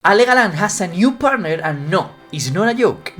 Ale Galán has a new partner and no, it's not a joke.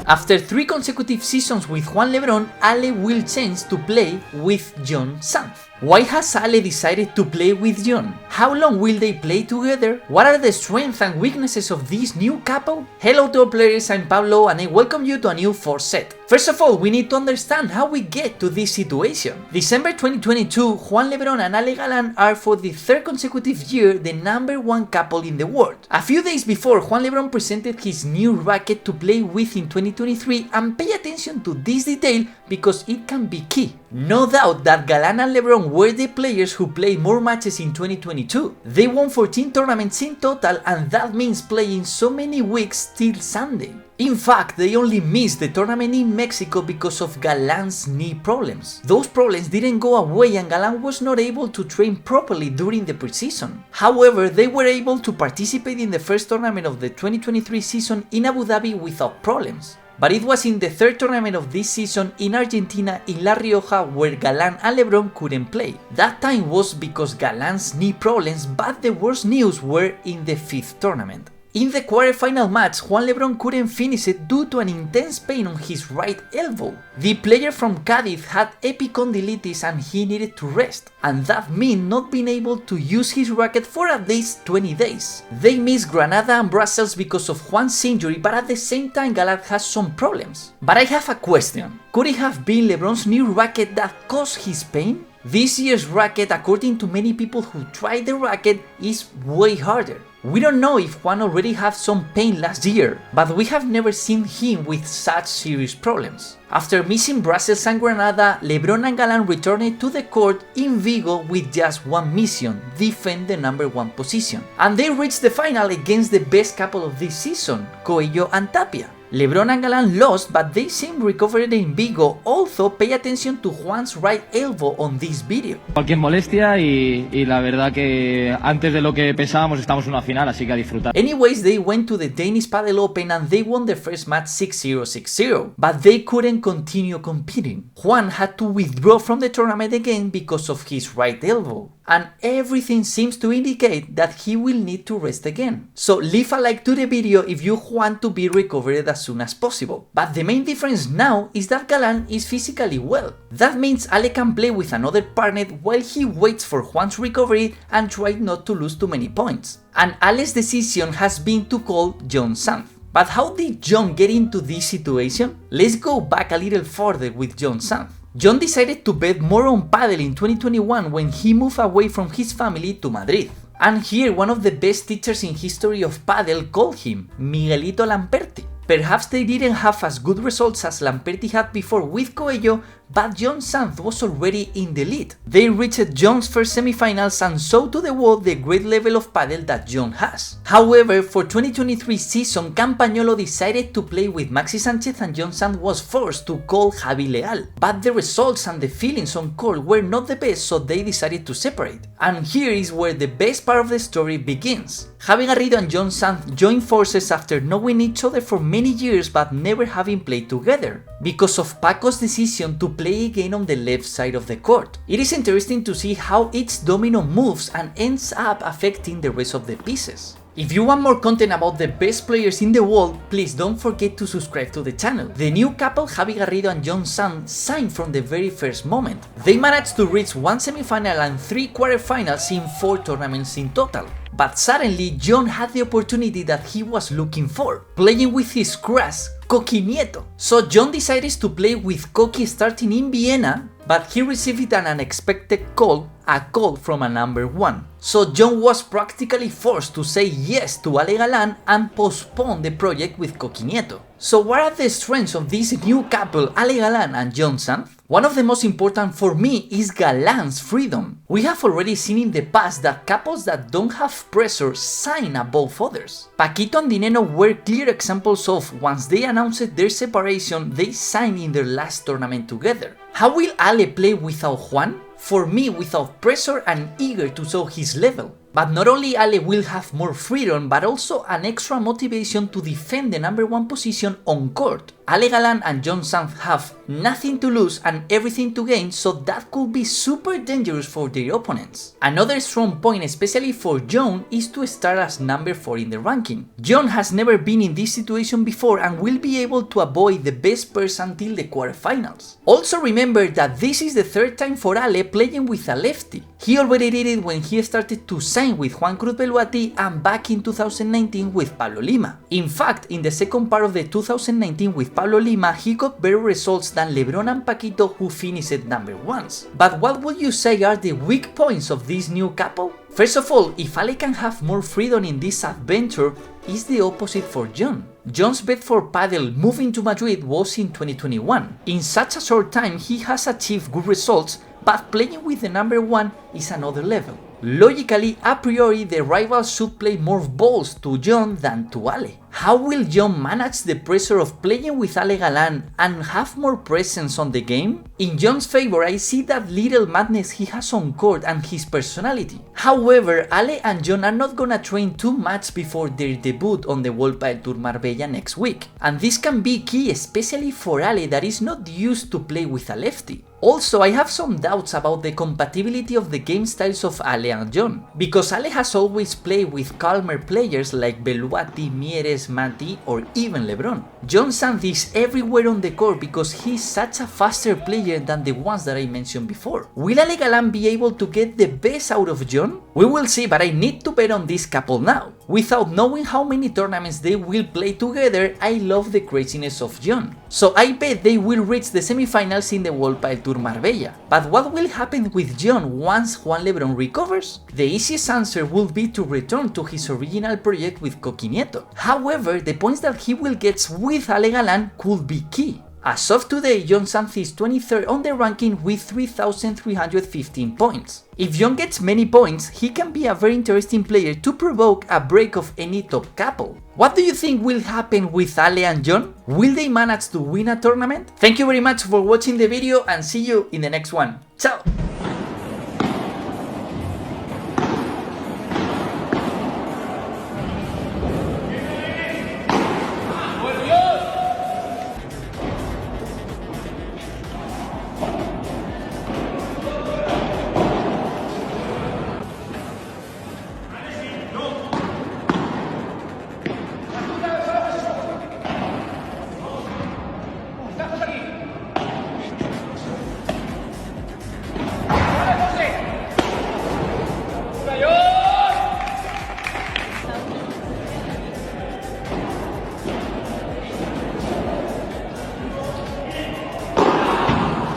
After 3 consecutive seasons with Juan Lebrón, Ale will change to play with Jon Sanz. Why has Ale decided to play with Jon? How long will they play together? What are the strengths and weaknesses of this new couple? Hello to all players, I'm Pablo and I welcome you to a new 4Set. First of all, we need to understand how we get to this situation. December 2022, Juan Lebrón and Ale Galán are for the 3rd consecutive year the #1 couple in the world. A few days before, Juan Lebrón presented his new racket to play with in 2023, and pay attention to this detail because it can be key. No doubt that Galán and Lebrón were the players who played more matches in 2022. They won 14 tournaments in total, and that means playing so many weeks till Sunday. In fact, they only missed the tournament in Mexico because of Galán's knee problems. Those problems didn't go away and Galán was not able to train properly during the preseason. However, they were able to participate in the first tournament of the 2023 season in Abu Dhabi without problems. But it was in the 3rd tournament of this season in Argentina in La Rioja where Galán and Lebrón couldn't play. That time was because Galán's knee problems, but the worst news were in the 5th tournament. In the quarterfinal match, Juan Lebrón couldn't finish it due to an intense pain on his right elbow. The player from Cádiz had epicondylitis and he needed to rest, and that meant not being able to use his racket for at least 20 days. They missed Granada and Brussels because of Juan's injury, but at the same time Galán has some problems. But I have a question. Could it have been Lebron's new racket that caused his pain? This year's racket, according to many people who tried the racket, is way harder. We don't know if Juan already had some pain last year, but we have never seen him with such serious problems. After missing Brussels and Granada, Lebrón and Galán returned to the court in Vigo with just one mission: defend the #1 position. And they reached the final against the best couple of this season, Coello and Tapia. Lebrón and Galán lost, but they seem recovered in Vigo. Also, pay attention to Juan's right elbow on this video. Cualquier molestia y la verdad que antes de lo que pensábamos estamos en una final, así que a disfrutar. Anyways, they went to the Danish Padel Open and they won the first match 6-0, 6-0, but they couldn't continue competing. Juan had to withdraw from the tournament again because of his right elbow, and everything seems to indicate that he will need to rest again. So leave a like to the video if you want to be recovered as soon as possible. But the main difference now is that Galán is physically well. That means Ale can play with another partner while he waits for Juan's recovery and try not to lose too many points. And Ale's decision has been to call Jon Sanz. But how did Jon get into this situation? Let's go back a little further with Jon Sanz. Jon decided to bet more on padel in 2021 when he moved away from his family to Madrid. And here one of the best teachers in history of padel called him Miguelito Lamperti. Perhaps they didn't have as good results as Lamperti had before with Coello, but Jon Sanz was already in the lead. They reached Jon's first semifinals and showed to the world the great level of padel that Jon has. However, for 2023 season, Campagnolo decided to play with Maxi Sanchez and Jon Sanz was forced to call Javi Leal. But the results and the feelings on court were not the best, so they decided to separate. And here is where the best part of the story begins. Javi Garrido and Jon Sanz joined forces after knowing each other for many years but never having played together, because of Paco's decision to play again on the left side of the court. It is interesting to see how each domino moves and ends up affecting the rest of the pieces. If you want more content about the best players in the world, please don't forget to subscribe to the channel. The new couple Javi Garrido and Jon Sanz signed from the very first moment. They managed to reach 1 semifinal and 3 quarterfinals in 4 tournaments in total. But suddenly, Jon had the opportunity that he was looking for, playing with his crush, Coqui Nieto. So Jon decided to play with Coqui starting in Vienna, but he received an unexpected call, a call from a #1. So Jon was practically forced to say yes to Ale Galán and postpone the project with Coqui Nieto. So what are the strengths of this new couple, Ale Galán and Jon Sanz? One of the most important for me is Galán's freedom. We have already seen in the past that couples that don't have pressure sign above others. Paquito and Dineno were clear examples of once they announced their separation, they signed in their last tournament together. How will Ale play without Juan? For me, without pressure and eager to show his level. But not only Ale will have more freedom, but also an extra motivation to defend the number 1 position on court. Ale Galán and Jon Sanz have nothing to lose and everything to gain, so that could be super dangerous for their opponents. Another strong point, especially for Jon, is to start as number 4 in the ranking. Jon has never been in this situation before and will be able to avoid the best pairs until the quarterfinals. Also remember that this is the 3rd time for Ale playing with a lefty. He already did it when he started to sign with Juan and back in 2019 with Pablo Lima. In fact, in the second part of the 2019 with Pablo Lima, he got better results than Lebrón and Paquito, who finished number 1s. But what would you say are the weak points of this new couple? First of all, if Ale can have more freedom in this adventure, is the opposite for Jon. Jon's bet for Padel moving to Madrid was in 2021. In such a short time, he has achieved good results, but playing with the number 1 is another level. Logically, a priori, the rivals should play more balls to Jon than to Ale. How will Jon manage the pressure of playing with Ale Galán and have more presence on the game? In Jon's favor, I see that little madness he has on court and his personality. However, Ale and Jon are not gonna train too much before their debut on the World Padel Tour Marbella next week, and this can be key, especially for Ale that is not used to play with a lefty. Also, I have some doubts about the compatibility of the game styles of Ale and Jon, because Ale has always played with calmer players like Beluati, Mieres, Mati, or even Lebrón. Jon Sanz is everywhere on the court because he's such a faster player than the ones that I mentioned before. Will Ale Galán be able to get the best out of Jon? We will see, but I need to bet on this couple now. Without knowing how many tournaments they will play together, I love the craziness of Jon. So I bet they will reach the semifinals in the World Padel Tour Marbella. But what will happen with Jon once Juan Lebrón recovers? The easiest answer would be to return to his original project with Coqui Nieto. However, the points that he will get with Ale Galán could be key. As of today, Jon Sanz is 23rd on the ranking with 3,315 points. If Jon gets many points, he can be a very interesting player to provoke a break of any top couple. What do you think will happen with Ale and Jon? Will they manage to win a tournament? Thank you very much for watching the video and see you in the next one. Ciao!